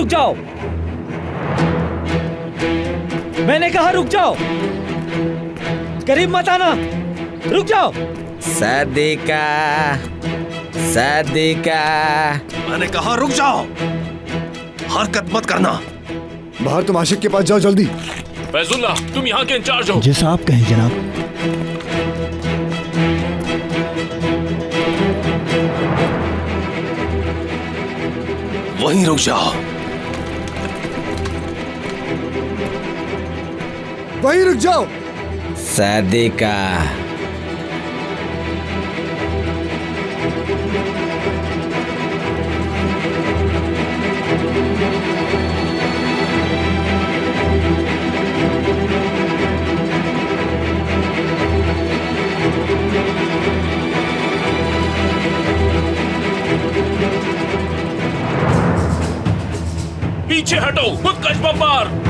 रुक जाओ, मैंने कहा रुक जाओ, करीब मत आना, रुक जाओ। सदिका, सदिका, मैंने कहा रुक जाओ, हरकत मत करना। बाहर तुम आशिक के पास जाओ जल्दी। फैजुल्लाह, तुम यहाँ के इंचार्ज हो। जैसा आप कहें जनाब। वहीं रुक जाओ, वहीं रुक जाओ। सदिका, पीछे हटो, खुद कश बम मार।